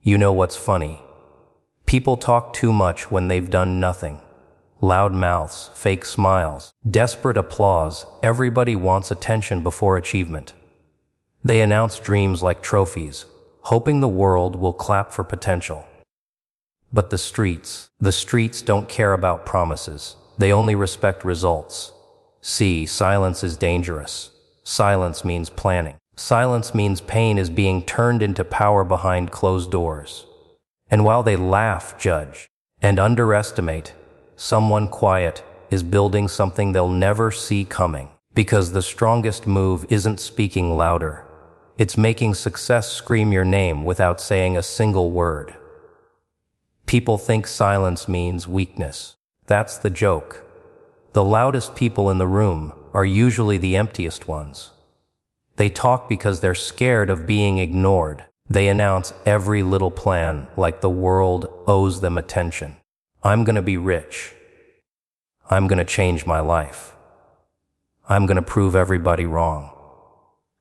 You know what's funny? People talk too much when they've done nothing. Loud mouths, fake smiles, desperate applause. Everybody wants attention before achievement. They announce dreams like trophies, hoping the world will clap for potential. But the streets don't care about promises. They only respect results. See, silence is dangerous. Silence means planning. Silence means pain is being turned into power behind closed doors. And while they laugh, judge, and underestimate, someone quiet is building something they'll never see coming. Because the strongest move isn't speaking louder. It's making success scream your name without saying a single word. People think silence means weakness. That's the joke. The loudest people in the room are usually the emptiest ones. They talk because they're scared of being ignored. They announce every little plan like the world owes them attention. I'm gonna be rich. I'm gonna change my life. I'm gonna prove everybody wrong.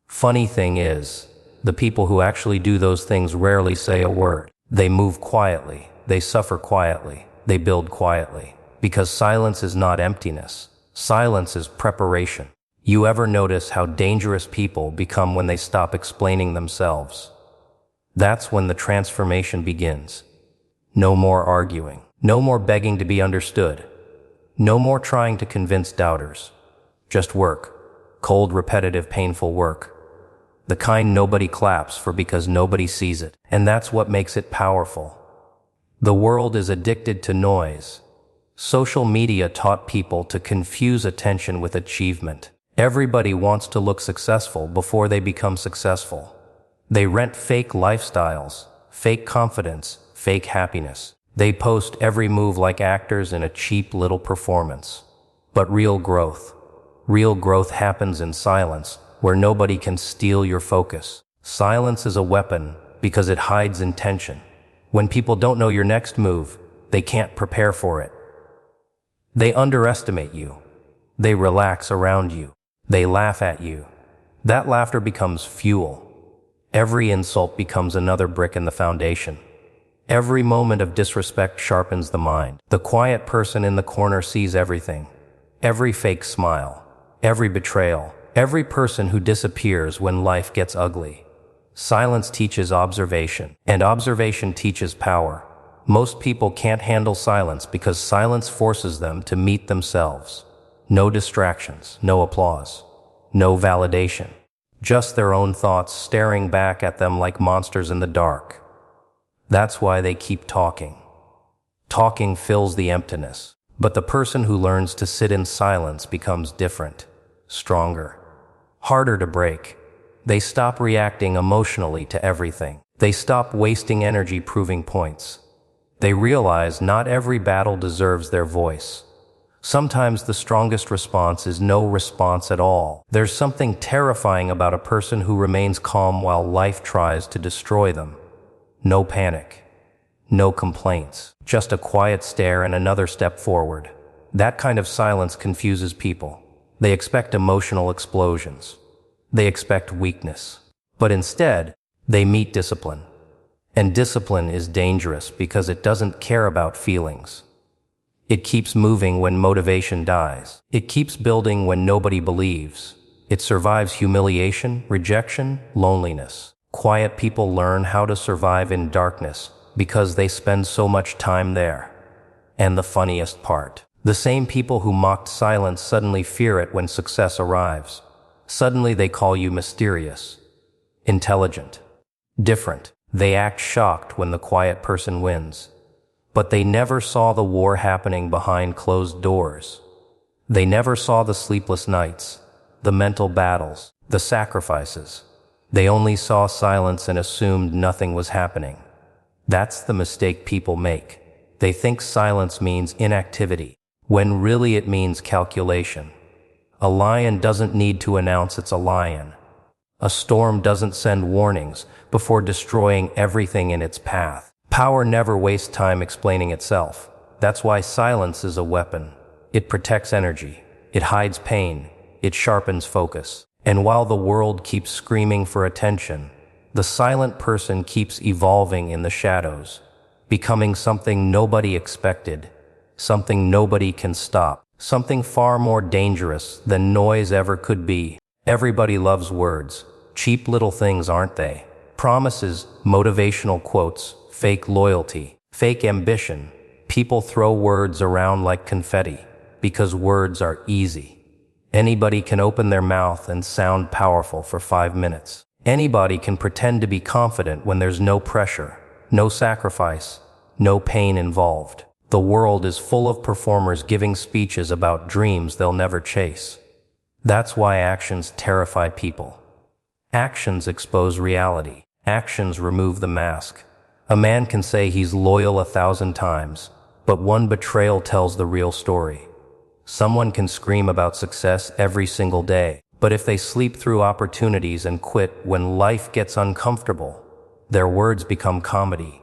Funny thing is, the people who actually do those things rarely say a word. They move quietly, they suffer quietly, they build quietly. Because silence is not emptiness. Silence is preparation. You ever notice how dangerous people become when they stop explaining themselves? That's when the transformation begins. No more arguing. No more begging to be understood. No more trying to convince doubters. Just work. Cold, repetitive, painful work. The kind nobody claps for because nobody sees it. And that's what makes it powerful. The world is addicted to noise. Social media taught people to confuse attention with achievement. Everybody wants to look successful before they become successful. They rent fake lifestyles, fake confidence, fake happiness. They post every move like actors in a cheap little performance. But real growth happens in silence, where nobody can steal your focus. Silence is a weapon because it hides intention. When people don't know your next move, they can't prepare for it. They underestimate you. They relax around you. They laugh at you. That laughter becomes fuel. Every insult becomes another brick in the foundation. Every moment of disrespect sharpens the mind. The quiet person in the corner sees everything. Every fake smile. Every betrayal. Every person who disappears when life gets ugly. Silence teaches observation, and observation teaches power. Most people can't handle silence because silence forces them to meet themselves. No distractions, no applause, no validation. Just their own thoughts staring back at them like monsters in the dark. That's why they keep talking. Talking fills the emptiness. But the person who learns to sit in silence becomes different, stronger, harder to break. They stop reacting emotionally to everything. They stop wasting energy proving points. They realize not every battle deserves their voice. Sometimes the strongest response is no response at all. There's something terrifying about a person who remains calm while life tries to destroy them. No panic. No complaints. Just a quiet stare and another step forward. That kind of silence confuses people. They expect emotional explosions. They expect weakness. But instead, they meet discipline. And discipline is dangerous because it doesn't care about feelings. It keeps moving when motivation dies. It keeps building when nobody believes. It survives humiliation, rejection, loneliness. Quiet people learn how to survive in darkness because they spend so much time there. And the funniest part, the same people who mocked silence suddenly fear it when success arrives. Suddenly they call you mysterious, intelligent, different. They act shocked when the quiet person wins. But they never saw the war happening behind closed doors. They never saw the sleepless nights, the mental battles, the sacrifices. They only saw silence and assumed nothing was happening. That's the mistake people make. They think silence means inactivity, when really it means calculation. A lion doesn't need to announce it's a lion. A storm doesn't send warnings before destroying everything in its path. Power never wastes time explaining itself. That's why silence is a weapon. It protects energy. It hides pain. It sharpens focus. And while the world keeps screaming for attention, The silent person keeps evolving in the shadows, becoming something nobody expected, something nobody can stop, something far more dangerous than noise ever could be. Everybody loves words, cheap little things, aren't they? Promises, motivational quotes, fake loyalty, fake ambition. People throw words around like confetti because words are easy. Anybody can open their mouth and sound powerful for 5 minutes. Anybody can pretend to be confident when there's no pressure, no sacrifice, no pain involved. The world is full of performers giving speeches about dreams they'll never chase. That's why actions terrify people. Actions expose reality. Actions remove the mask. A man can say he's loyal 1,000 times, but one betrayal tells the real story. Someone can scream about success every single day, but if they sleep through opportunities and quit when life gets uncomfortable, their words become comedy.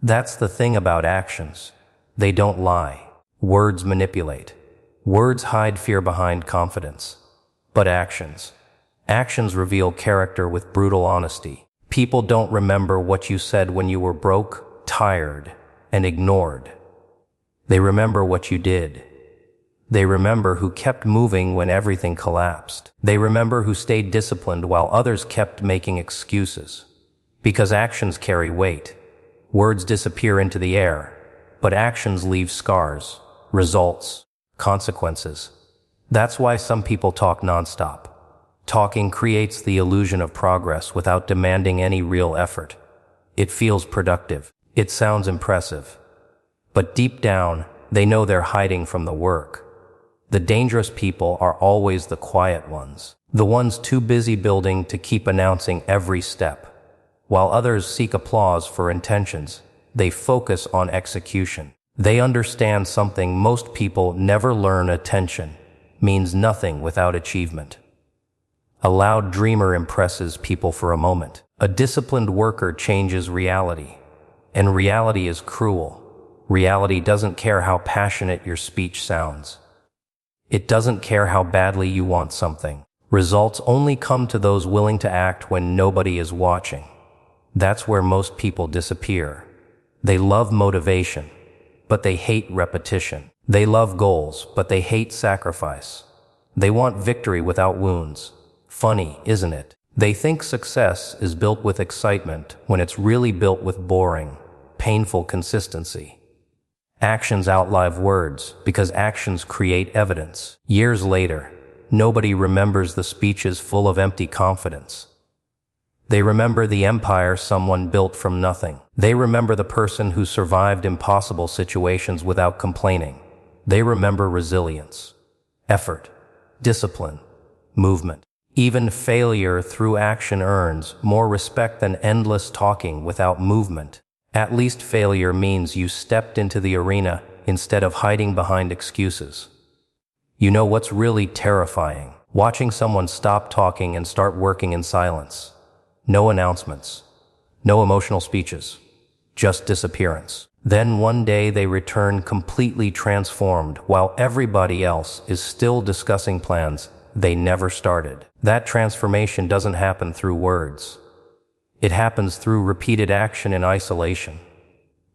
That's the thing about actions. They don't lie. Words manipulate. Words hide fear behind confidence. But actions reveal character with brutal honesty. People don't remember what you said when you were broke, tired, and ignored. They remember what you did. They remember who kept moving when everything collapsed. They remember who stayed disciplined while others kept making excuses. Because actions carry weight. Words disappear into the air, but actions leave scars, results, consequences. That's why some people talk nonstop. Talking creates the illusion of progress without demanding any real effort. It feels productive. It sounds impressive. But deep down, they know they're hiding from the work. The dangerous people are always the quiet ones, the ones too busy building to keep announcing every step. While others seek applause for intentions, they focus on execution. They understand something most people never learn: attention means nothing without achievement. A loud dreamer impresses people for a moment. A disciplined worker changes reality. And reality is cruel. Reality doesn't care how passionate your speech sounds. It doesn't care how badly you want something. Results only come to those willing to act when nobody is watching. That's where most people disappear. They love motivation, but they hate repetition. They love goals, but they hate sacrifice. They want victory without wounds. Funny, isn't it? They think success is built with excitement when it's really built with boring, painful consistency. Actions outlive words because actions create evidence. Years later, nobody remembers the speeches full of empty confidence. They remember the empire someone built from nothing. They remember the person who survived impossible situations without complaining. They remember resilience, effort, discipline, movement. Even failure through action earns more respect than endless talking without movement. At least failure means you stepped into the arena instead of hiding behind excuses. You know what's really terrifying? Watching someone stop talking and start working in silence. No announcements, no emotional speeches, just disappearance. Then one day they return completely transformed while everybody else is still discussing plans they never started. That transformation doesn't happen through words. It happens through repeated action in isolation.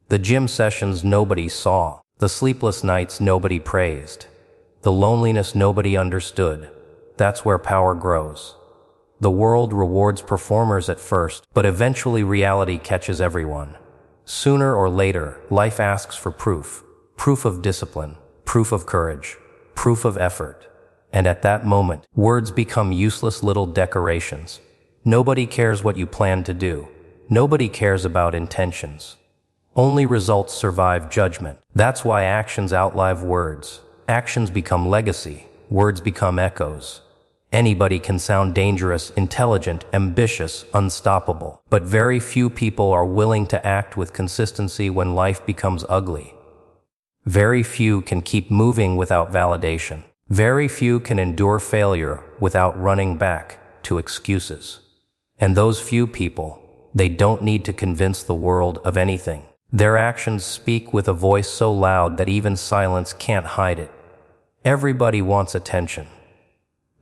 The gym sessions nobody saw, the sleepless nights nobody praised, the loneliness nobody understood. That's where power grows. The world rewards performers at first, but eventually reality catches everyone. Sooner or later, life asks for proof. Proof of discipline, proof of courage, proof of effort. And at that moment, words become useless little decorations. Nobody cares what you plan to do. Nobody cares about intentions. Only results survive judgment. That's why actions outlive words. Actions become legacy. Words become echoes. Anybody can sound dangerous, intelligent, ambitious, unstoppable. But very few people are willing to act with consistency when life becomes ugly. Very few can keep moving without validation. Very few can endure failure without running back to excuses. And those few people, they don't need to convince the world of anything. Their actions speak with a voice so loud that even silence can't hide it. Everybody wants attention.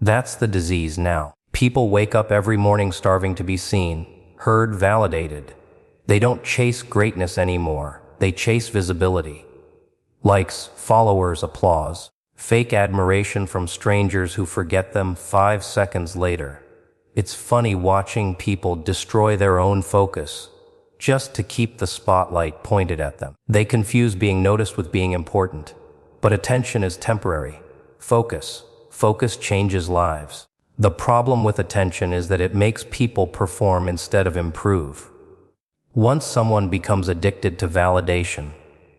That's the disease now. People wake up every morning starving to be seen, heard, validated. They don't chase greatness anymore. They chase visibility. Likes, followers, applause. Fake admiration from strangers who forget them 5 seconds later. It's funny watching people destroy their own focus just to keep the spotlight pointed at them. They confuse being noticed with being important. But attention is temporary. Focus changes lives. The problem with attention is that it makes people perform instead of improve. Once someone becomes addicted to validation,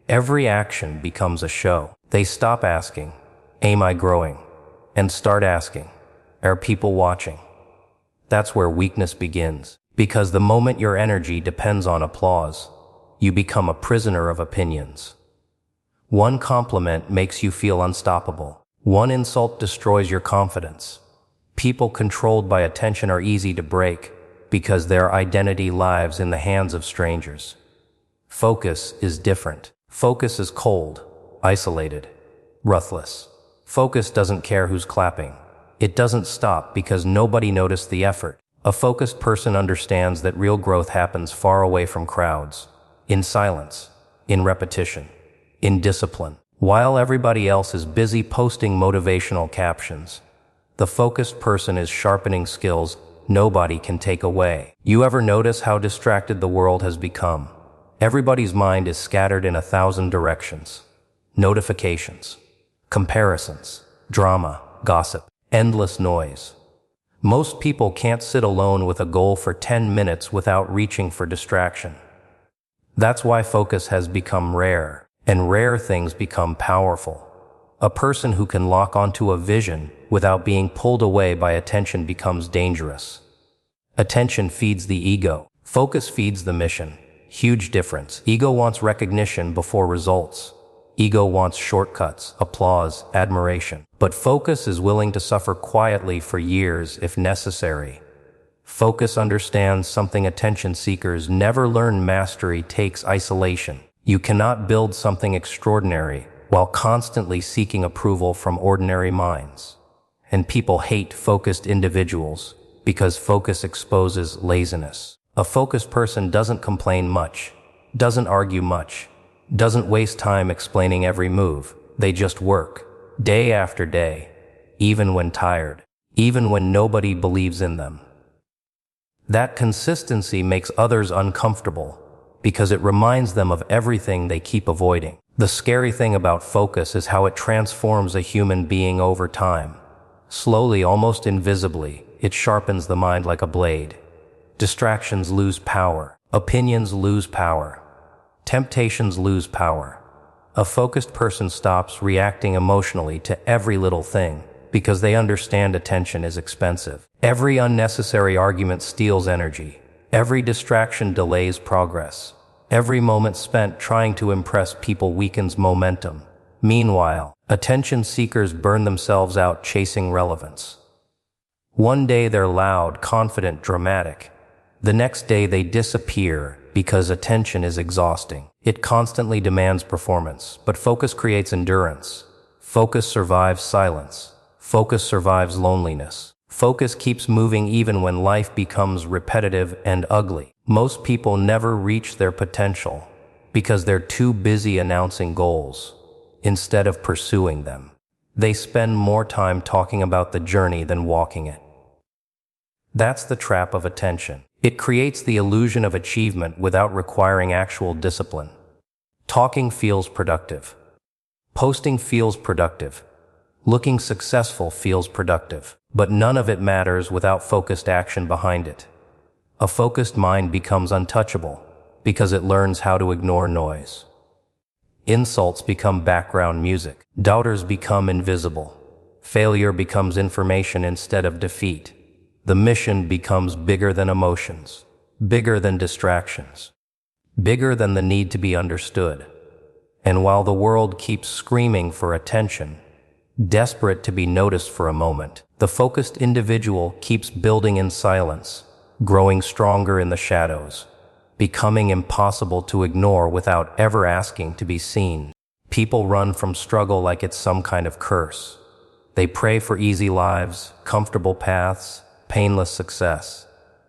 every action becomes a show. They stop asking, "Am I growing?" and start asking, "Are people watching?" That's where weakness begins. Because the moment your energy depends on applause, you become a prisoner of opinions. One compliment makes you feel unstoppable. One insult destroys your confidence. People controlled by attention are easy to break because their identity lives in the hands of strangers. Focus is different. Focus is cold, isolated, ruthless. Focus doesn't care who's clapping. It doesn't stop because nobody noticed the effort. A focused person understands that real growth happens far away from crowds, in silence, in repetition, in discipline. While everybody else is busy posting motivational captions, the focused person is sharpening skills nobody can take away. You ever notice how distracted the world has become? Everybody's mind is scattered in 1,000 directions. Notifications, comparisons, drama, gossip, endless noise. Most people can't sit alone with a goal for 10 minutes without reaching for distraction. That's why focus has become rare, and rare things become powerful. A person who can lock onto a vision without being pulled away by attention becomes dangerous. Attention feeds the ego. Focus feeds the mission. Huge difference. Ego wants recognition before results. Ego wants shortcuts, applause, admiration. But focus is willing to suffer quietly for years if necessary. Focus understands something attention seekers never learn. Mastery takes isolation. You cannot build something extraordinary while constantly seeking approval from ordinary minds. And people hate focused individuals because focus exposes laziness. A focused person doesn't complain much, doesn't argue much, doesn't waste time explaining every move. They just work, day after day, even when tired, even when nobody believes in them. That consistency makes others uncomfortable because it reminds them of everything they keep avoiding. The scary thing about focus is how it transforms a human being over time. Slowly, almost invisibly, it sharpens the mind like a blade. Distractions lose power. Opinions lose power. Temptations lose power. A focused person stops reacting emotionally to every little thing because they understand attention is expensive. Every unnecessary argument steals energy. Every distraction delays progress. Every moment spent trying to impress people weakens momentum. Meanwhile, attention seekers burn themselves out chasing relevance. One day they're loud, confident, dramatic. The next day they disappear because attention is exhausting. It constantly demands performance, but focus creates endurance. Focus survives silence. Focus survives loneliness. Focus keeps moving even when life becomes repetitive and ugly. Most people never reach their potential because they're too busy announcing goals instead of pursuing them. They spend more time talking about the journey than walking it. That's the trap of attention. It creates the illusion of achievement without requiring actual discipline. Talking feels productive. Posting feels productive. Looking successful feels productive. But none of it matters without focused action behind it. A focused mind becomes untouchable because it learns how to ignore noise. Insults become background music. Doubters become invisible. Failure becomes information instead of defeat. The mission becomes bigger than emotions, bigger than distractions, bigger than the need to be understood. And while the world keeps screaming for attention, desperate to be noticed for a moment, the focused individual keeps building in silence, growing stronger in the shadows, becoming impossible to ignore without ever asking to be seen. People run from struggle like it's some kind of curse. They pray for easy lives, comfortable paths, painless success.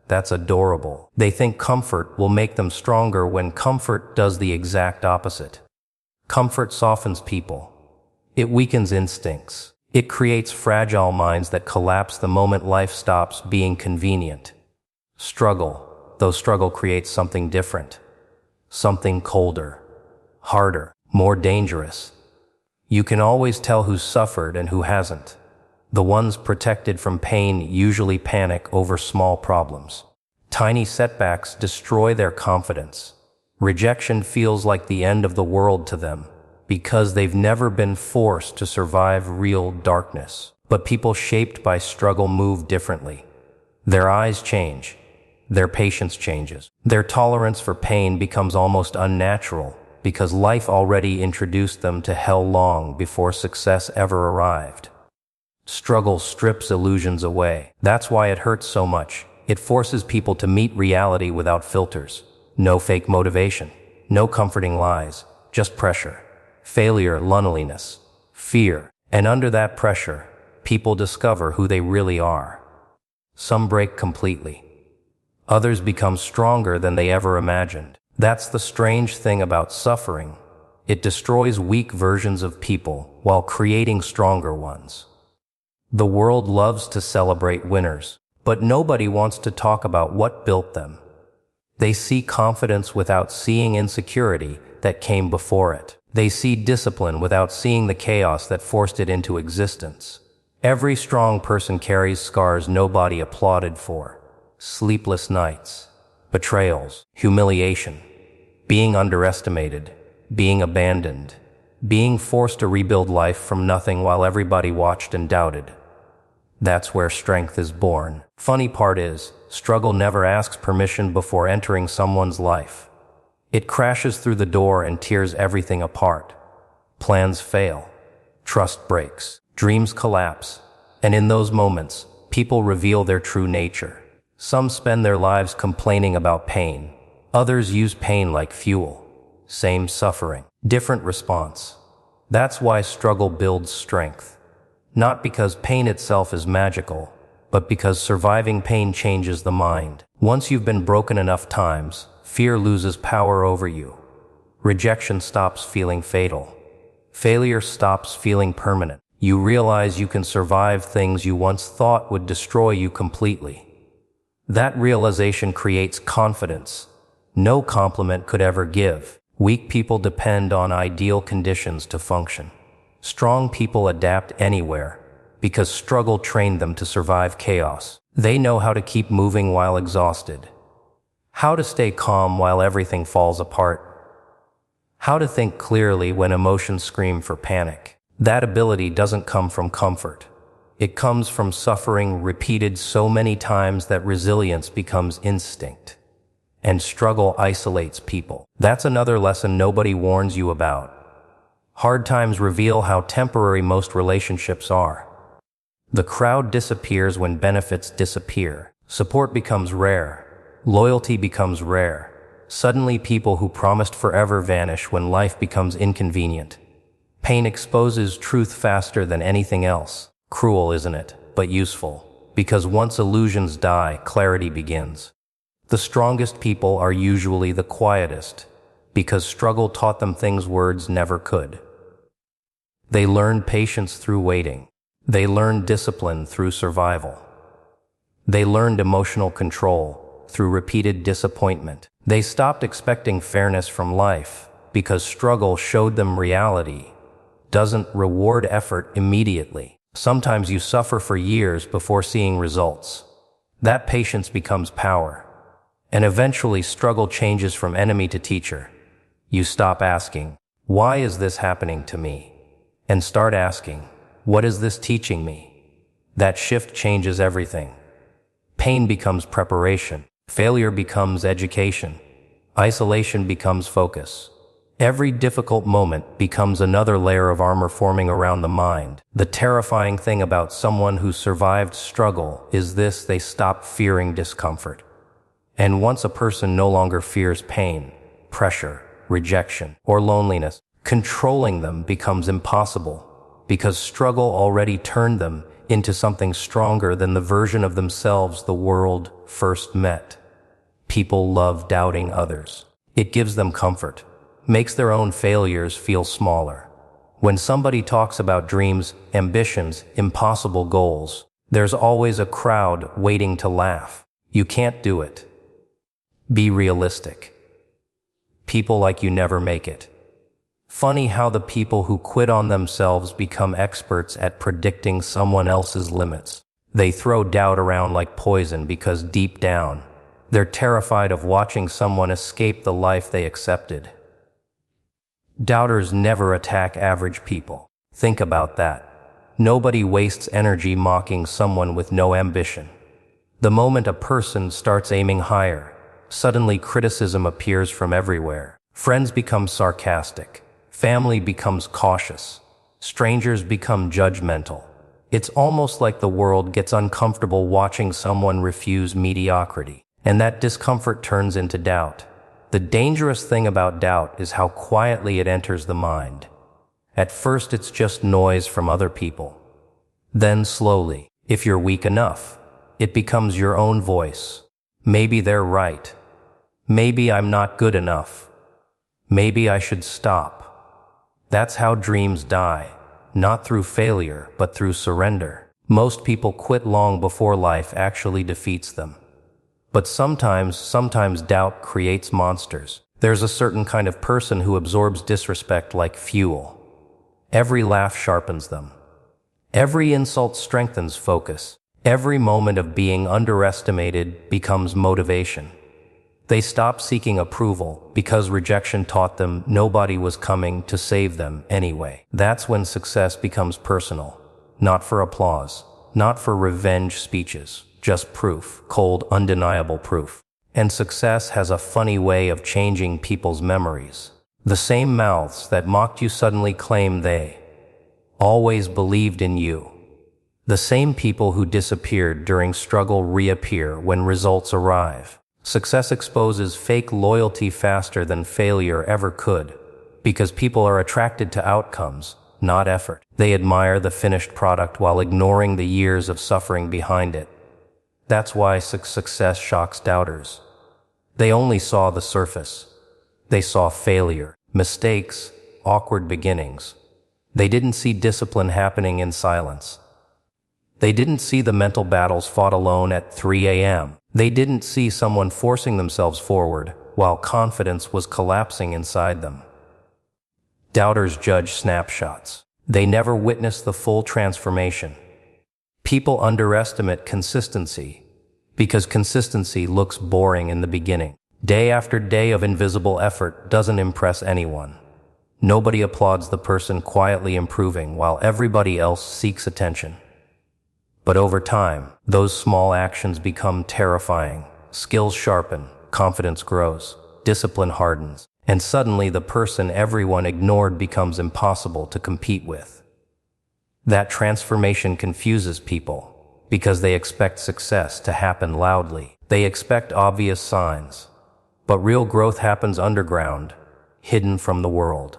That's adorable. They think comfort will make them stronger when comfort does the exact opposite. Comfort softens people. It weakens instincts. It creates fragile minds that collapse the moment life stops being convenient. Struggle creates something different. Something colder, harder, more dangerous. You can always tell who's suffered and who hasn't. The ones protected from pain usually panic over small problems. Tiny setbacks destroy their confidence. Rejection feels like the end of the world to them because they've never been forced to survive real darkness. But people shaped by struggle move differently. Their eyes change. Their patience changes. Their tolerance for pain becomes almost unnatural because life already introduced them to hell long before success ever arrived. Struggle strips illusions away. That's why it hurts so much. It forces people to meet reality without filters. No fake motivation. No comforting lies. Just pressure. Failure, loneliness, fear. And under that pressure, people discover who they really are. Some break completely. Others become stronger than they ever imagined. That's the strange thing about suffering. It destroys weak versions of people while creating stronger ones. The world loves to celebrate winners, but nobody wants to talk about what built them. They see confidence without seeing insecurity that came before it. They see discipline without seeing the chaos that forced it into existence. Every strong person carries scars nobody applauded for. Sleepless nights, betrayals, humiliation, being underestimated, being abandoned, being forced to rebuild life from nothing while everybody watched and doubted. That's where strength is born. Funny part is, struggle never asks permission before entering someone's life. It crashes through the door and tears everything apart. Plans fail. Trust breaks. Dreams collapse. And in those moments, people reveal their true nature. Some spend their lives complaining about pain. Others use pain like fuel. Same suffering, different response. That's why struggle builds strength. Not because pain itself is magical, but because surviving pain changes the mind. Once you've been broken enough times, fear loses power over you. Rejection stops feeling fatal. Failure stops feeling permanent. You realize you can survive things you once thought would destroy you completely. That realization creates confidence no compliment could ever give. Weak people depend on ideal conditions to function. Strong people adapt anywhere because struggle trained them to survive chaos. They know how to keep moving while exhausted, how to stay calm while everything falls apart, how to think clearly when emotions scream for panic. That ability doesn't come from comfort. It comes from suffering repeated so many times that resilience becomes instinct. And struggle isolates people. That's another lesson nobody warns you about. Hard times reveal how temporary most relationships are. The crowd disappears when benefits disappear. Support becomes rare. Loyalty becomes rare. Suddenly people who promised forever vanish when life becomes inconvenient. Pain exposes truth faster than anything else. Cruel, isn't it? But useful. Because once illusions die, clarity begins. The strongest people are usually the quietest, because struggle taught them things words never could. They learned patience through waiting. They learned discipline through survival. They learned emotional control through repeated disappointment. They stopped expecting fairness from life because struggle showed them reality doesn't reward effort immediately. Sometimes you suffer for years before seeing results. That patience becomes power. And eventually struggle changes from enemy to teacher. You stop asking, why is this happening to me? And start asking, what is this teaching me? That shift changes everything. Pain becomes preparation. Failure becomes education. Isolation becomes focus. Every difficult moment becomes another layer of armor forming around the mind. The terrifying thing about someone who survived struggle is this: they stop fearing discomfort. And once a person no longer fears pain, pressure, rejection, or loneliness, controlling them becomes impossible because struggle already turned them into something stronger than the version of themselves the world first met. People love doubting others. It gives them comfort, makes their own failures feel smaller. When somebody talks about dreams, ambitions, impossible goals, there's always a crowd waiting to laugh. You can't do it. Be realistic. People like you never make it. Funny how the people who quit on themselves become experts at predicting someone else's limits. They throw doubt around like poison because deep down, they're terrified of watching someone escape the life they accepted. Doubters never attack average people. Think about that. Nobody wastes energy mocking someone with no ambition. The moment a person starts aiming higher, suddenly criticism appears from everywhere. Friends become sarcastic. Family becomes cautious. Strangers become judgmental. It's almost like the world gets uncomfortable watching someone refuse mediocrity, and that discomfort turns into doubt. The dangerous thing about doubt is how quietly it enters the mind. At first, it's just noise from other people. Then slowly, if you're weak enough, it becomes your own voice. Maybe they're right. Maybe I'm not good enough. Maybe I should stop. That's how dreams die, not through failure, but through surrender. Most people quit long before life actually defeats them. But sometimes doubt creates monsters. There's a certain kind of person who absorbs disrespect like fuel. Every laugh sharpens them. Every insult strengthens focus. Every moment of being underestimated becomes motivation. They stop seeking approval because rejection taught them nobody was coming to save them anyway. That's when success becomes personal, not for applause, not for revenge speeches, just proof, cold, undeniable proof. And success has a funny way of changing people's memories. The same mouths that mocked you suddenly claim they always believed in you. The same people who disappeared during struggle reappear when results arrive. Success exposes fake loyalty faster than failure ever could, because people are attracted to outcomes, not effort. They admire the finished product while ignoring the years of suffering behind it. That's why success shocks doubters. They only saw the surface. They saw failure, mistakes, awkward beginnings. They didn't see discipline happening in silence. They didn't see the mental battles fought alone at 3 a.m. They didn't see someone forcing themselves forward while confidence was collapsing inside them. Doubters judge snapshots. They never witness the full transformation. People underestimate consistency because consistency looks boring in the beginning. Day after day of invisible effort doesn't impress anyone. Nobody applauds the person quietly improving while everybody else seeks attention. But over time, those small actions become terrifying. Skills sharpen, confidence grows, discipline hardens, and suddenly the person everyone ignored becomes impossible to compete with. That transformation confuses people because they expect success to happen loudly. They expect obvious signs, but real growth happens underground, hidden from the world.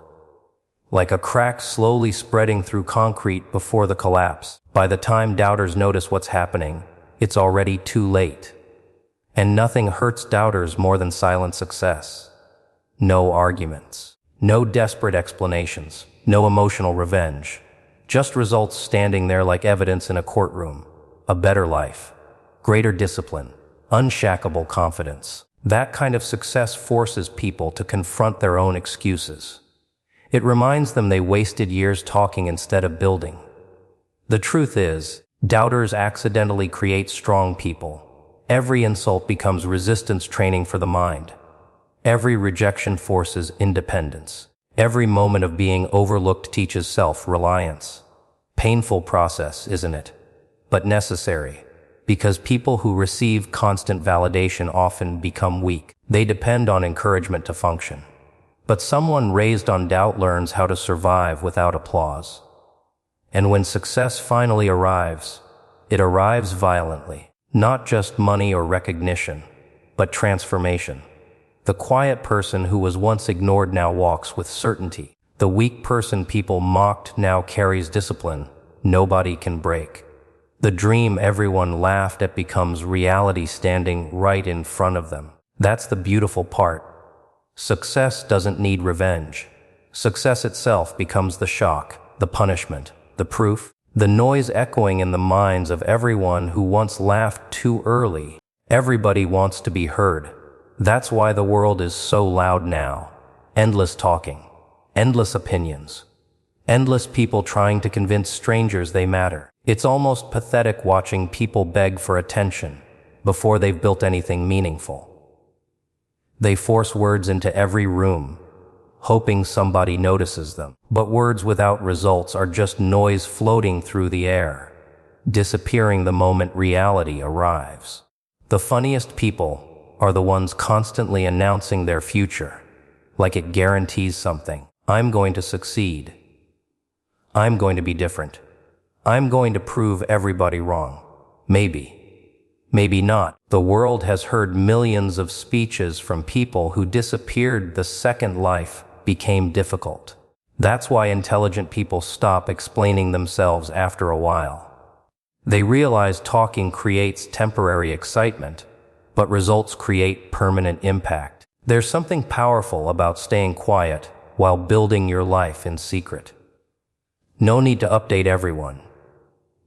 Like a crack slowly spreading through concrete before the collapse. By the time doubters notice what's happening, it's already too late. And nothing hurts doubters more than silent success. No arguments, no desperate explanations, no emotional revenge. Just results standing there like evidence in a courtroom. A better life, greater discipline, unshackable confidence. That kind of success forces people to confront their own excuses. It reminds them they wasted years talking instead of building. The truth is, doubters accidentally create strong people. Every insult becomes resistance training for the mind. Every rejection forces independence. Every moment of being overlooked teaches self-reliance. Painful process, isn't it? But necessary, because people who receive constant validation often become weak. They depend on encouragement to function. But someone raised on doubt learns how to survive without applause. And when success finally arrives, it arrives violently. Not just money or recognition, but transformation. The quiet person who was once ignored now walks with certainty. The weak person people mocked now carries discipline nobody can break. The dream everyone laughed at becomes reality standing right in front of them. That's the beautiful part. Success doesn't need revenge. Success itself becomes the shock, the punishment, the proof, the noise echoing in the minds of everyone who once laughed too early. Everybody wants to be heard. That's why the world is so loud now. Endless talking, endless opinions, endless people trying to convince strangers they matter. It's almost pathetic watching people beg for attention before they've built anything meaningful. They force words into every room, hoping somebody notices them. But words without results are just noise floating through the air, disappearing the moment reality arrives. The funniest people are the ones constantly announcing their future, like it guarantees something. I'm going to succeed. I'm going to be different. I'm going to prove everybody wrong. Maybe. Maybe not. The world has heard millions of speeches from people who disappeared the second life became difficult. That's why intelligent people stop explaining themselves after a while. They realize talking creates temporary excitement, but results create permanent impact. There's something powerful about staying quiet while building your life in secret. No need to update everyone.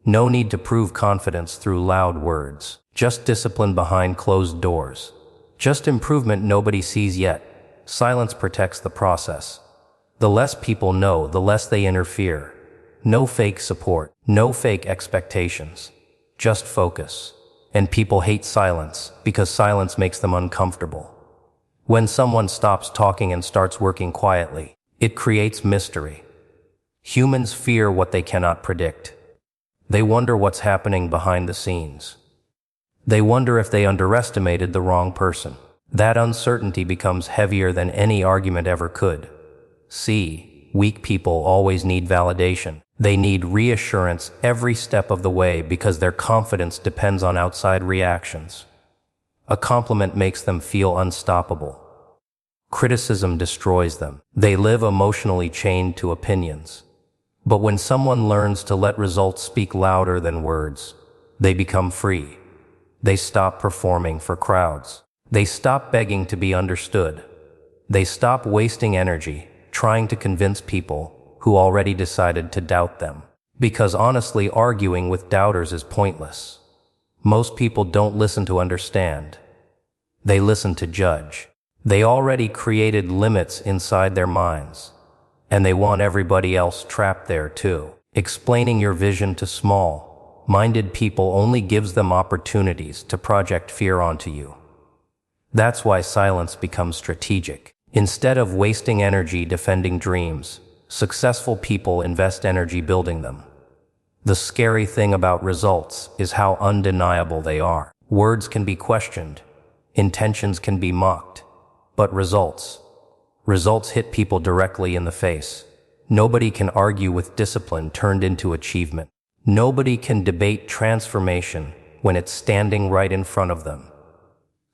No need to prove confidence through loud words. Just discipline behind closed doors. Just improvement nobody sees yet. Silence protects the process. The less people know, the less they interfere. No fake support, no fake expectations. Just focus. And people hate silence because silence makes them uncomfortable. When someone stops talking and starts working quietly, it creates mystery. Humans fear what they cannot predict. They wonder what's happening behind the scenes. They wonder if they underestimated the wrong person. That uncertainty becomes heavier than any argument ever could. See, weak people always need validation. They need reassurance every step of the way because their confidence depends on outside reactions. A compliment makes them feel unstoppable. Criticism destroys them. They live emotionally chained to opinions. But when someone learns to let results speak louder than words, they become free. They stop performing for crowds. They stop begging to be understood. They stop wasting energy trying to convince people who already decided to doubt them. Because honestly, arguing with doubters is pointless. Most people don't listen to understand. They listen to judge. They already created limits inside their minds, and they want everybody else trapped there too. Explaining your vision to small-minded people only gives them opportunities to project fear onto you. That's why silence becomes strategic. Instead of wasting energy defending dreams, successful people invest energy building them. The scary thing about results is how undeniable they are. Words can be questioned, intentions can be mocked, but results hit people directly in the face. Nobody can argue with discipline turned into achievement. Nobody can debate transformation when it's standing right in front of them.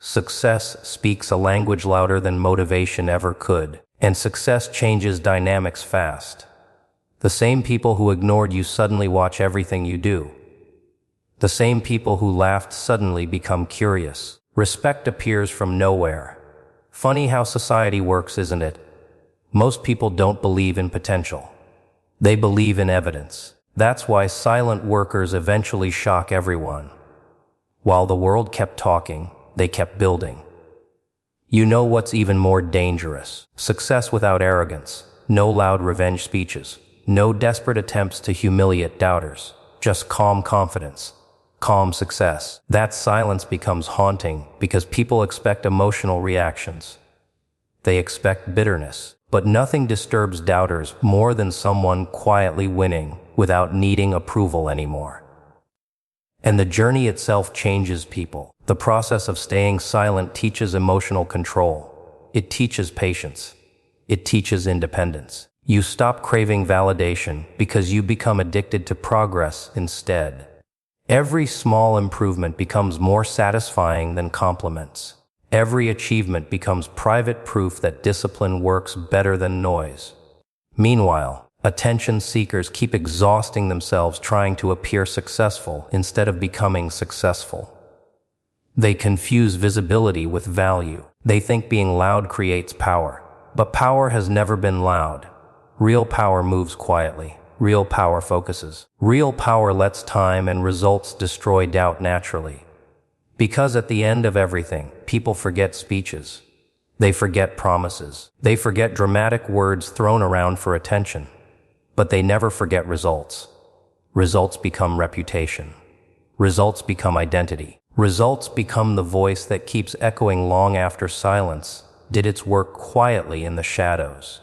Success speaks a language louder than motivation ever could, and success changes dynamics fast. The same people who ignored you suddenly watch everything you do. The same people who laughed suddenly become curious. Respect appears from nowhere. Funny how society works, isn't it? Most people don't believe in potential. They believe in evidence. That's why silent workers eventually shock everyone. While the world kept talking, they kept building. You know what's even more dangerous? Success without arrogance. No loud revenge speeches. No desperate attempts to humiliate doubters. Just calm confidence. Calm success. That silence becomes haunting because people expect emotional reactions. They expect bitterness. But nothing disturbs doubters more than someone quietly winning without needing approval anymore. And the journey itself changes people. The process of staying silent teaches emotional control. It teaches patience. It teaches independence. You stop craving validation because you become addicted to progress instead. Every small improvement becomes more satisfying than compliments. Every achievement becomes private proof that discipline works better than noise. Meanwhile, Attention seekers keep exhausting themselves trying to appear successful instead of becoming successful. They confuse visibility with value. They think being loud creates power. But power has never been loud. Real power moves quietly. Real power focuses. Real power lets time and results destroy doubt naturally. Because at the end of everything, people forget speeches. They forget promises. They forget dramatic words thrown around for attention. But they never forget results. Results become reputation. Results become identity. Results become the voice that keeps echoing long after silence did its work quietly in the shadows.